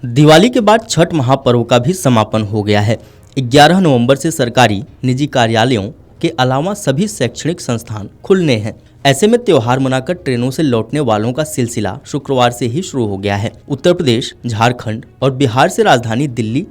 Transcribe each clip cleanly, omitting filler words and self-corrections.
दिवाली के बाद छठ महापर्व का भी समापन हो गया है। 11 नवंबर से सरकारी निजी कार्यालयों के अलावा सभी शैक्षणिक संस्थान खुलने हैं। ऐसे में त्योहार मनाकर ट्रेनों से लौटने वालों का सिलसिला शुक्रवार से ही शुरू हो गया है। उत्तर प्रदेश, झारखंड और बिहार से राजधानी दिल्ली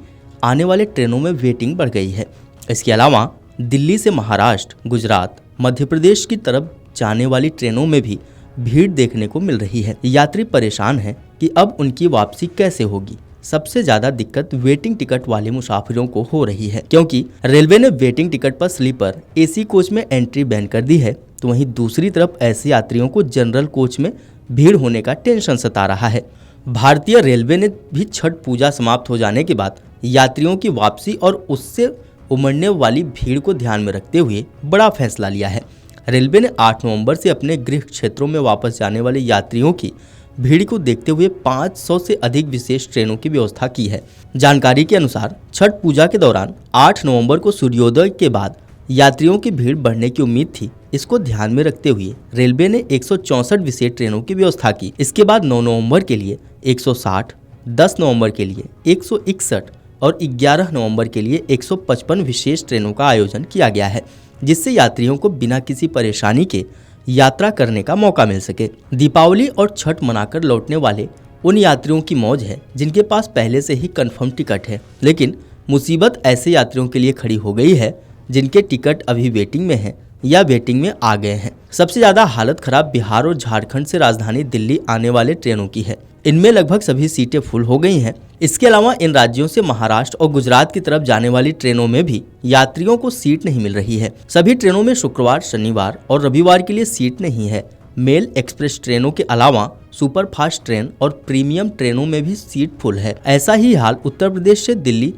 आने वाले ट्रेनों में वेटिंग बढ़ गई है। इसके अलावा दिल्ली से महाराष्ट्र, गुजरात, मध्य प्रदेश की तरफ जाने वाली ट्रेनों में भी भीड़ देखने को मिल रही है। यात्री परेशान हैं कि अब उनकी वापसी कैसे होगी। सबसे ज्यादा दिक्कत वेटिंग टिकट वाले मुसाफिरों को हो रही है, क्योंकि रेलवे ने वेटिंग टिकट पर स्लीपर एसी कोच में एंट्री बैन कर दी है। तो वहीं दूसरी तरफ ऐसे यात्रियों को जनरल कोच में भीड़ होने का टेंशन सता रहा है। भारतीय रेलवे ने भी छठ पूजा समाप्त हो जाने के बाद यात्रियों की वापसी और उससे उमड़ने वाली भीड़ को ध्यान में रखते हुए बड़ा फैसला लिया है। रेलवे ने 8 नवंबर से अपने गृह क्षेत्रों में वापस जाने वाले यात्रियों की भीड़ को देखते हुए 500 से अधिक विशेष ट्रेनों की व्यवस्था की है। जानकारी के अनुसार छठ पूजा के दौरान 8 नवंबर को सूर्योदय के बाद यात्रियों की भीड़ बढ़ने की उम्मीद थी। इसको ध्यान में रखते हुए रेलवे ने 164 विशेष ट्रेनों की व्यवस्था की। इसके बाद 9 नवंबर के लिए 160, 10 नवंबर के लिए 161 और 11 नवंबर के लिए 155 विशेष ट्रेनों का आयोजन किया गया है, जिससे यात्रियों को बिना किसी परेशानी के यात्रा करने का मौका मिल सके। दीपावली और छठ मनाकर लौटने वाले उन यात्रियों की मौज है जिनके पास पहले से ही कंफर्म टिकट है, लेकिन मुसीबत ऐसे यात्रियों के लिए खड़ी हो गई है जिनके टिकट अभी वेटिंग में हैं या वेटिंग में आ गए हैं। सबसे ज्यादा हालत खराब बिहार और झारखंड से राजधानी दिल्ली आने वाले ट्रेनों की है। इनमें लगभग सभी सीटें फुल हो गई हैं। इसके अलावा इन राज्यों से महाराष्ट्र और गुजरात की तरफ जाने वाली ट्रेनों में भी यात्रियों को सीट नहीं मिल रही है। सभी ट्रेनों में शुक्रवार, शनिवार और रविवार के लिए सीट नहीं है। मेल एक्सप्रेस ट्रेनों के अलावा सुपर फास्ट ट्रेन और प्रीमियम ट्रेनों में भी सीट फुल है। ऐसा ही हाल उत्तर प्रदेश से दिल्ली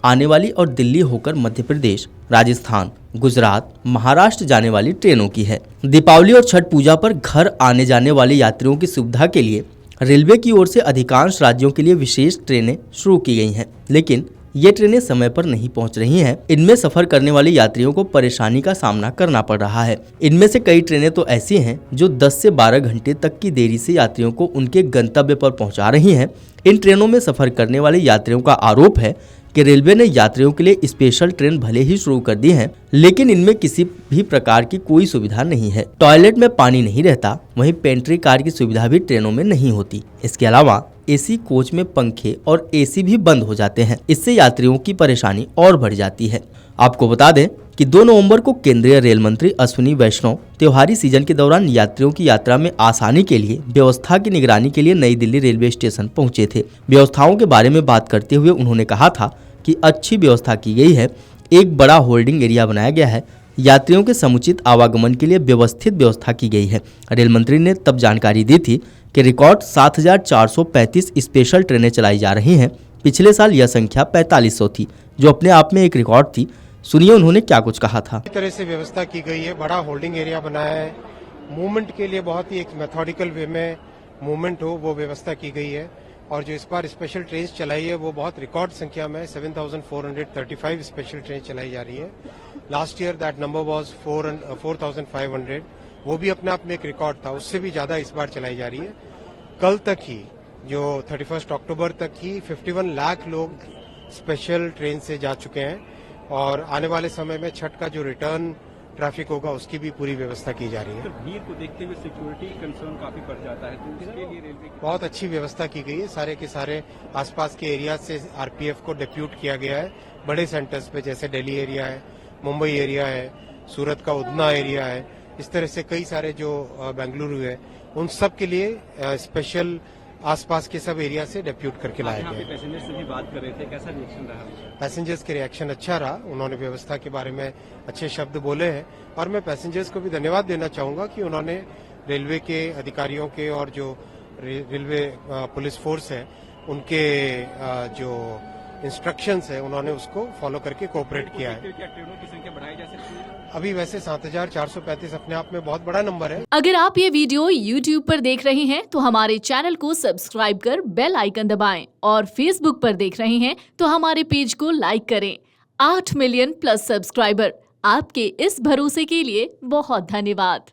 आने वाली और दिल्ली होकर मध्य प्रदेश, राजस्थान, गुजरात, महाराष्ट्र जाने वाली ट्रेनों की है। दीपावली और छठ पूजा पर घर आने जाने वाले यात्रियों की सुविधा के लिए रेलवे की ओर से अधिकांश राज्यों के लिए विशेष ट्रेनें शुरू की गई हैं, लेकिन ये ट्रेनें समय पर नहीं पहुंच रही हैं। इनमें सफर करने वाले यात्रियों को परेशानी का सामना करना पड़ रहा है। इनमें से कई ट्रेनें तो ऐसी हैं जो 10 से 12 घंटे तक की देरी से यात्रियों को उनके गंतव्य पर पहुंचा रही हैं। इन ट्रेनों में सफर करने वाले यात्रियों का आरोप है कि रेलवे ने यात्रियों के लिए स्पेशल ट्रेन भले ही शुरू कर दी है, लेकिन इनमें किसी भी प्रकार की कोई सुविधा नहीं है। टॉयलेट में पानी नहीं रहता, वहीं पेंट्री कार की सुविधा भी ट्रेनों में नहीं होती। इसके अलावा एसी कोच में पंखे और एसी भी बंद हो जाते हैं। इससे यात्रियों की परेशानी और बढ़ जाती है। आपको बता दें कि 2 नवंबर को केंद्रीय रेल मंत्री अश्विनी वैष्णव त्योहारी सीजन के दौरान यात्रियों की यात्रा में आसानी के लिए व्यवस्था की निगरानी के लिए नई दिल्ली रेलवे स्टेशन पहुंचे थे। व्यवस्थाओं के बारे में बात करते हुए उन्होंने कहा था कि अच्छी व्यवस्था की गई है। एक बड़ा होल्डिंग एरिया बनाया गया है। यात्रियों के समुचित आवागमन के लिए व्यवस्थित व्यवस्था की गई है। रेल मंत्री ने तब जानकारी दी थी कि रिकॉर्ड 7435 स्पेशल ट्रेनें चलाई जा रही हैं। पिछले साल यह संख्या 4500 थी, जो अपने आप में एक रिकॉर्ड थी। सुनिए उन्होंने क्या कुछ कहा था। इस तरह से व्यवस्था की गई है, बड़ा होल्डिंग एरिया बनाया है। मूवमेंट के लिए बहुत ही एक मेथोडिकल वे में मूवमेंट हो, वो व्यवस्था की गई है। और जो इस बार स्पेशल ट्रेन चलाई है वो बहुत रिकॉर्ड संख्या में 7435 स्पेशल ट्रेन चलाई जा रही है। Last year that number was 4500, वो भी अपने आप में एक रिकॉर्ड था। उससे भी ज्यादा इस बार चलाई जा रही है। कल तक ही, जो 31 अक्टूबर तक ही 51 लाख लोग स्पेशल ट्रेन से जा चुके हैं। और आने वाले समय में छठ का जो रिटर्न ट्रैफिक होगा उसकी भी पूरी व्यवस्था की जा रही है। तो भीड़ को देखते हुए सिक्योरिटी कंसर्न काफी बढ़ जाता है, तो इसके लिए रेलवे बहुत अच्छी व्यवस्था की गई है। सारे के सारे आसपास के एरिया से आरपीएफ को डिप्यूट किया गया है। बड़े सेंटर्स पे जैसे दिल्ली एरिया है, मुंबई एरिया है, सूरत का उधना एरिया है, इस तरह से कई सारे जो बेंगलुरु है, उन सब के लिए स्पेशल आसपास के सब एरिया से डिप्यूट करके लाया गया है। पैसेंजर से भी बात कर रहे थे, कैसा रिएक्शन रहा? पैसेंजर्स के रिएक्शन अच्छा रहा। उन्होंने व्यवस्था के बारे में अच्छे शब्द बोले हैं। और मैं पैसेंजर्स को भी धन्यवाद देना चाहूंगा कि उन्होंने रेलवे के अधिकारियों के और जो रेलवे पुलिस फोर्स है उनके जो इंस्ट्रक्शंस है उन्होंने उसको फॉलो करके कोऑपरेट किया है। क्या ट्रेनों की संख्या बढ़ाई जा सकती है? अभी वैसे 7435 अपने आप में बहुत बड़ा नंबर है। अगर आप ये वीडियो YouTube पर देख रहे हैं तो हमारे चैनल को सब्सक्राइब कर बेल आइकन दबाएं, और Facebook पर देख रहे हैं तो हमारे पेज को लाइक करें। 8 मिलियन प्लस सब्सक्राइबर, आपके इस भरोसे के लिए बहुत धन्यवाद।